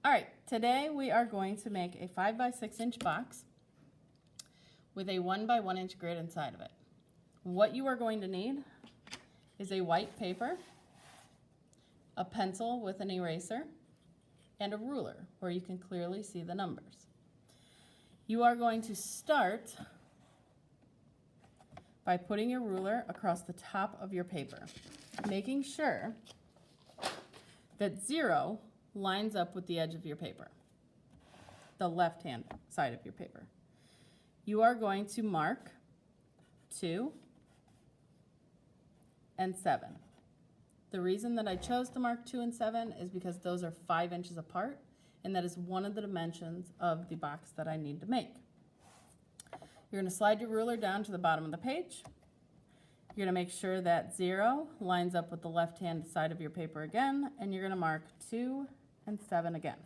All right, today we are going to make a 5 by 6 inch box with a 1 by 1 inch grid inside of it. What you are going to need is a white paper, a pencil with an eraser, and a ruler where you can clearly see the numbers. You are going to start by putting your ruler across the top of your paper, making sure that 0 lines up with the edge of your paper, the left-hand side of your paper. You are going to mark 2 and 7. The reason that I chose to mark 2 and 7 is because those are 5 inches apart, and that is one of the dimensions of the box that I need to make. You're going to slide your ruler down to the bottom of the page. You're going to make sure that 0 lines up with the left-hand side of your paper again, and you're going to mark 2 and 7 again.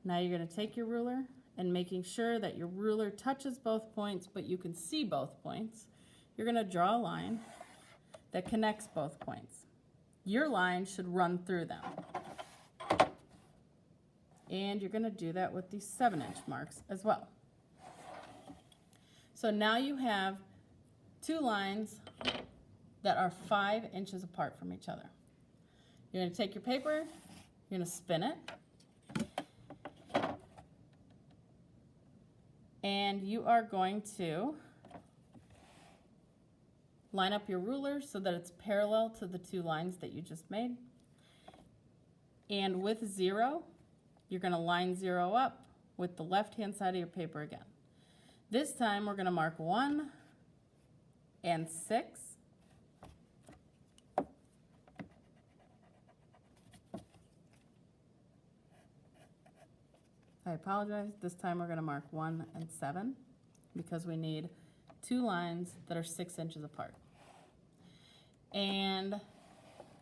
Now you're going to take your ruler and making sure that your ruler touches both points, but you can see both points, you're going to draw a line that connects both points. Your line should run through them. And you're going to do that with these 7-inch marks as well. So now you have 2 lines that are 5 inches apart from each other. You're going to take your paper, you're going to spin it, and you are going to line up your ruler so that it's parallel to the 2 lines that you just made. And with 0, you're going to line 0 up with the left-hand side of your paper again. This time we're going to mark 1 and 6. I apologize. This time we're going to mark 1 and 7 because we need 2 lines that are 6 inches apart. And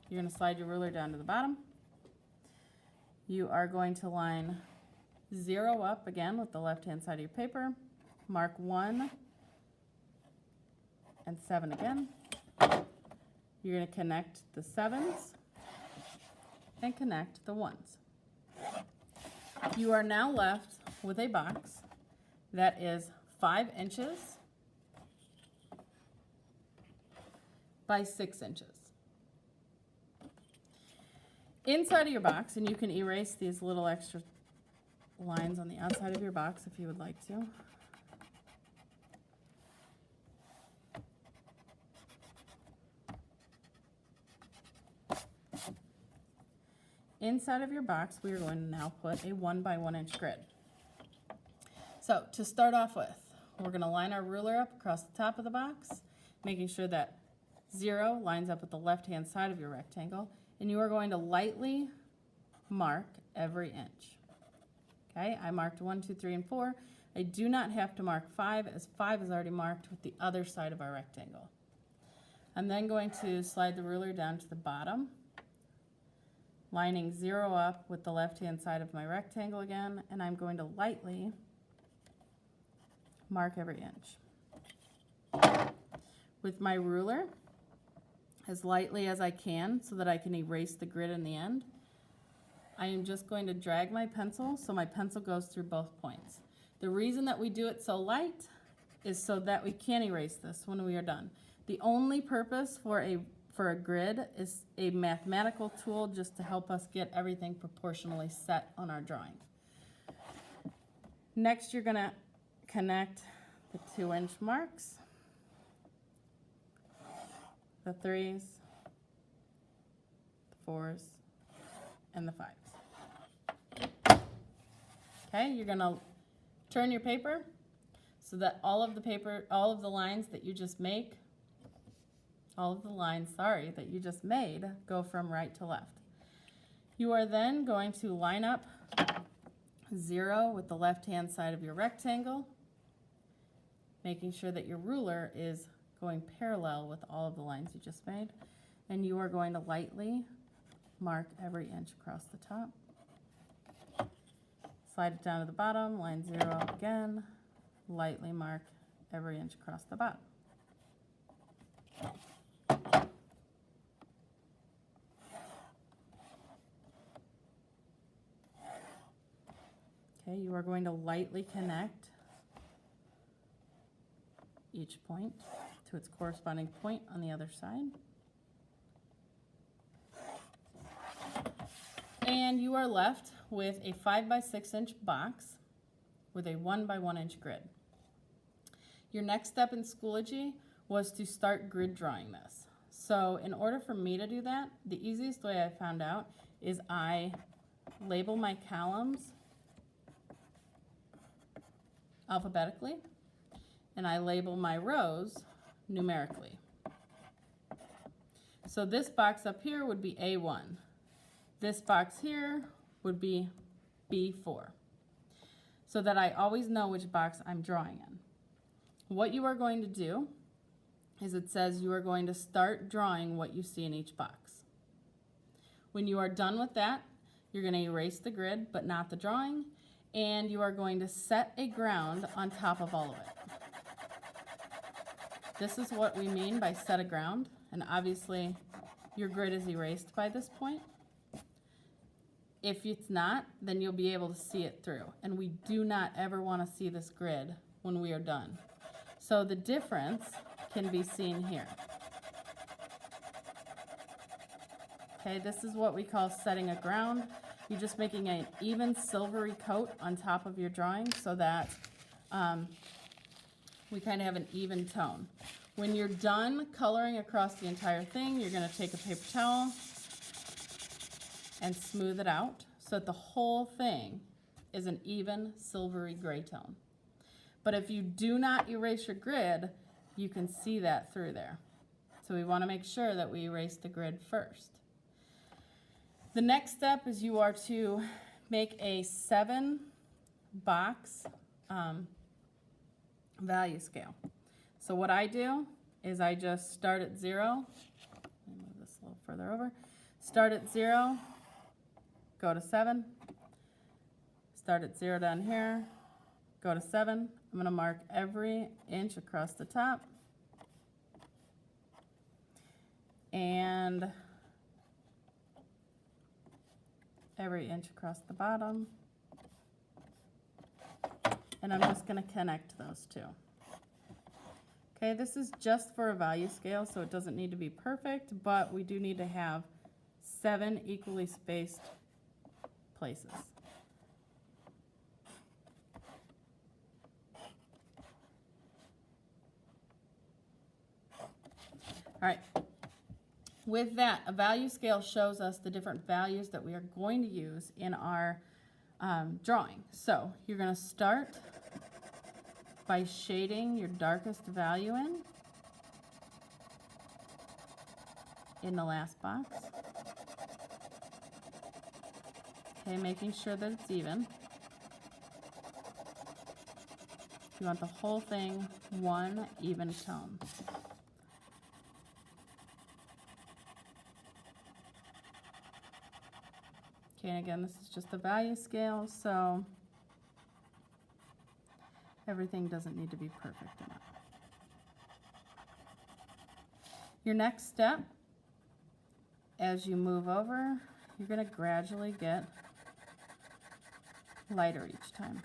you're going to slide your ruler down to the bottom. You are going to line 0 up again with the left-hand side of your paper. Mark 1 and 7 again. You're going to connect the 7s and connect the 1s. You are now left with a box that is 5 inches by 6 inches. Inside of your box, and you can erase these little extra lines on the outside of your box if you would like to. Inside of your box, we are going to now put a 1 by 1 inch grid. So to start off with, we're going to line our ruler up across the top of the box, making sure that 0 lines up with the left-hand side of your rectangle, and you are going to lightly mark every inch. Okay, I marked 1, 2, 3, and 4. I do not have to mark 5, as 5 is already marked with the other side of our rectangle. I'm then going to slide the ruler down to the bottom, lining 0 up with the left-hand side of my rectangle again, and I'm going to lightly mark every inch. With my ruler, as lightly as I can so that I can erase the grid in the end, I am just going to drag my pencil so my pencil goes through both points. The reason that we do it so light is so that we can erase this when we are done. The only purpose for a grid is a mathematical tool just to help us get everything proportionally set on our drawing. Next, you're going to connect the 2-inch marks, the 3s, the 4s, and the 5s. Okay, you're going to turn your paper so that all of the lines that you just made go from right to left. You are then going to line up 0 with the left-hand side of your rectangle, making sure that your ruler is going parallel with all of the lines you just made, and you are going to lightly mark every inch across the top. Slide it down to the bottom, line 0 up again, lightly mark every inch across the bottom. Okay, you are going to lightly connect each point to its corresponding point on the other side. And you are left with a 5 by 6 inch box with a 1 by 1 inch grid. Your next step in Schoology was to start grid drawing this. So in order for me to do that, the easiest way I found out is I label my columns alphabetically, and I label my rows numerically. So this box up here would be A1. This box here would be B4, so that I always know which box I'm drawing in. What you are going to do is it says you are going to start drawing what you see in each box. When you are done with that, you're going to erase the grid, but not the drawing, and you are going to set a ground on top of all of it. This is what we mean by set a ground, and obviously your grid is erased by this point. If it's not, then you'll be able to see it through, and we do not ever want to see this grid when we are done. So the difference can be seen here. Okay, this is what we call setting a ground. You're just making an even silvery coat on top of your drawing so that we kind of have an even tone. When you're done coloring across the entire thing, you're going to take a paper towel and smooth it out so that the whole thing is an even silvery gray tone. But if you do not erase your grid, you can see that through there. So we want to make sure that we erase the grid first. The next step is you are to make a 7 box value scale. So what I do is I just start at 0. Let me move this a little further over. Start at 0, go to 7. Start at 0 down here, go to 7. I'm going to mark every inch across the top. And every inch across the bottom. And I'm just going to connect those two. Okay, this is just for a value scale, so it doesn't need to be perfect, but we do need to have 7 equally spaced places. All right. With that, a value scale shows us the different values that we are going to use in our drawing. So you're going to start by shading your darkest value in the last box. Okay, making sure that it's even. You want the whole thing one even tone. Okay, and again, this is just a value scale, so everything doesn't need to be perfect enough. Your next step, as you move over, you're going to gradually get lighter each time.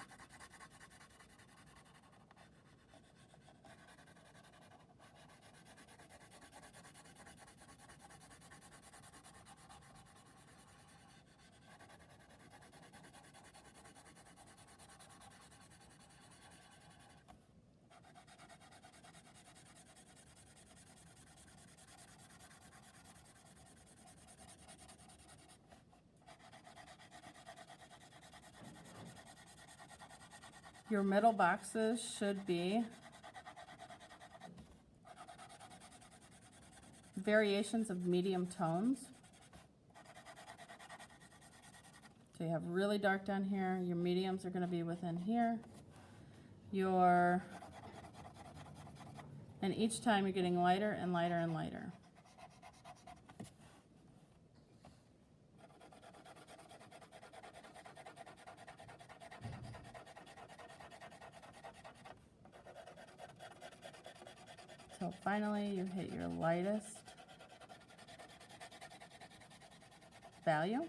Your middle boxes should be variations of medium tones. So you have really dark down here, your mediums are going to be within here. And each time you're getting lighter and lighter and lighter. So finally you hit your lightest value,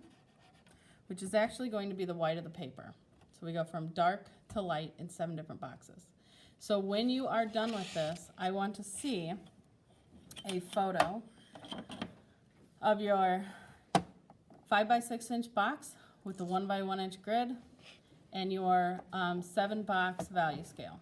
which is actually going to be the white of the paper. So So we go from dark to light in 7 different boxes. So when you are done with this, I want to see a photo of your 5 by 6 inch box with the 1 by 1 inch grid and your 7 box value scale.